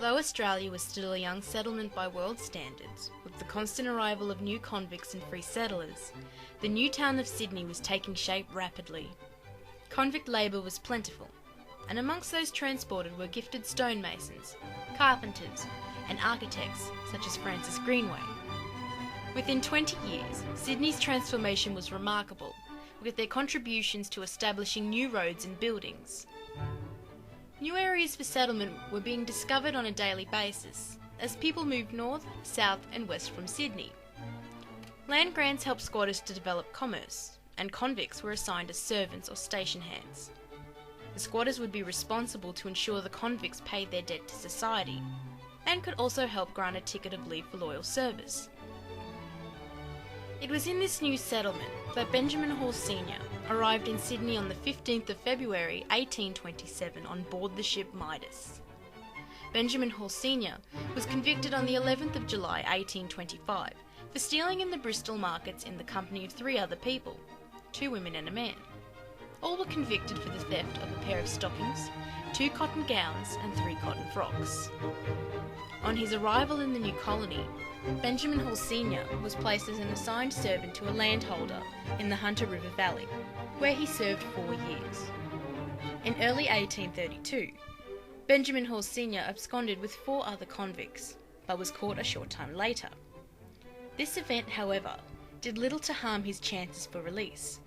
Although Australia was still a young settlement by world standards, with the constant arrival of new convicts and free settlers, the new town of Sydney was taking shape rapidly. Convict labour was plentiful, and amongst those transported were gifted stonemasons, carpenters, and architects such as Francis Greenway. Within 20 years, Sydney's transformation was remarkable, with their contributions to establishing new roads and buildings. New areas for settlement were being discovered on a daily basis, as people moved north, south and west from Sydney. Land grants helped squatters to develop commerce, and convicts were assigned as servants or station hands. The squatters would be responsible to ensure the convicts paid their debt to society, and could also help grant a ticket of leave for loyal service. It was in this new settlement that Benjamin Hall Sr. arrived in Sydney on the 15th of February 1827 on board the ship Midas. Benjamin Hall Sr. was convicted on the 11th of July 1825 for stealing in the Bristol markets in the company of 3 other people, 2 women and a man. All were convicted for the theft of a pair of stockings, 2 cotton gowns and 3 cotton frocks. On his arrival in the new colony, Benjamin Hall Sr. was placed as an assigned servant to a landholder in the Hunter River Valley, where he served 4 years. In early 1832, Benjamin Hall Sr. absconded with 4 other convicts, but was caught a short time later. This event, however, did little to harm his chances for release,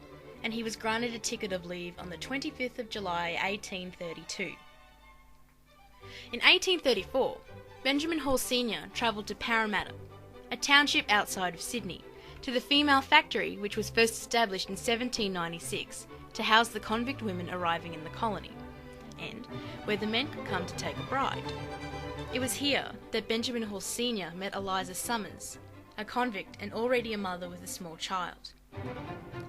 and he was granted a ticket of leave on the 25th of July 1832. In 1834, Benjamin Hall Sr. travelled to Parramatta, a township outside of Sydney, to the female factory which was first established in 1796 to house the convict women arriving in the colony, and where the men could come to take a bride. It was here that Benjamin Hall Sr. met Eliza Summers, a convict and already a mother with a small child.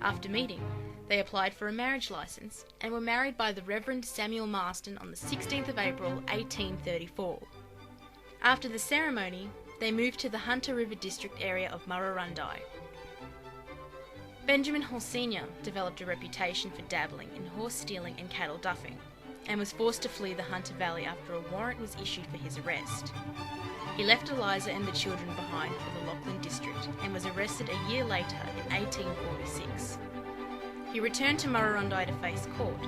After meeting, they applied for a marriage licence and were married by the Reverend Samuel Marston on the 16th of April 1834. After the ceremony, they moved to the Hunter River district area of Murrurundi. Benjamin Hall Sr. developed a reputation for dabbling in horse stealing and cattle duffing, and was forced to flee the Hunter Valley after a warrant was issued for his arrest. He left Eliza and the children behind for the Lachlan district and was arrested a year later in 1846. He returned to Murrurundi to face court,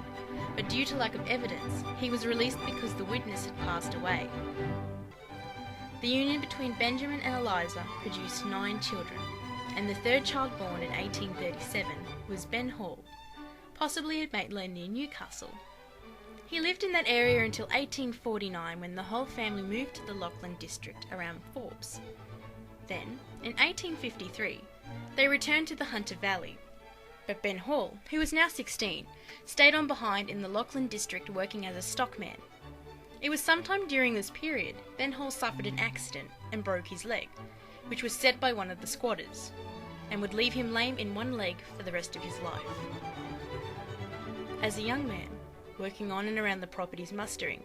but due to lack of evidence, he was released because the witness had passed away. The union between Benjamin and Eliza produced 9 children, and the 3rd child born in 1837 was Ben Hall, possibly at Maitland near Newcastle. He lived in that area until 1849 when the whole family moved to the Lachlan district around Forbes. Then, in 1853, they returned to the Hunter Valley, but Ben Hall, who was now 16, stayed on behind in the Lachlan district working as a stockman. It was sometime during this period Ben Hall suffered an accident and broke his leg, which was set by one of the squatters, and would leave him lame in one leg for the rest of his life. As a young man, working on and around the property's mustering,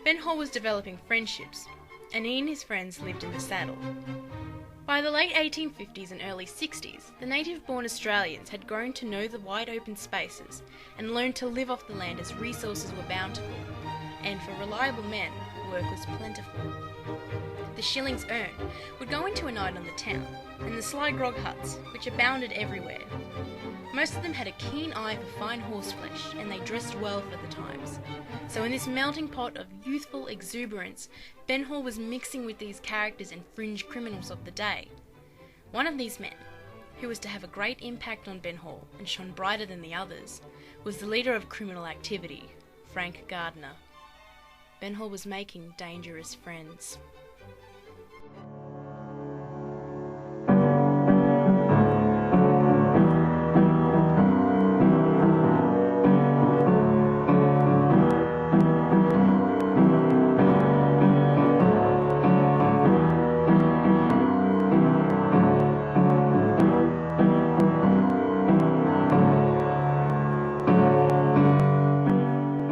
Ben Hall was developing friendships, and he and his friends lived in the saddle. By the late 1850s and early 60s, the native-born Australians had grown to know the wide open spaces and learned to live off the land as resources were bountiful, and for reliable men, work was plentiful. The shillings earned would go into a night on the town, and the sly grog huts, which abounded everywhere. Most of them had a keen eye for fine horseflesh, and they dressed well for the times. So in this melting pot of youthful exuberance, Ben Hall was mixing with these characters and fringe criminals of the day. One of these men, who was to have a great impact on Ben Hall and shone brighter than the others, was the leader of criminal activity, Frank Gardiner. Ben Hall was making dangerous friends.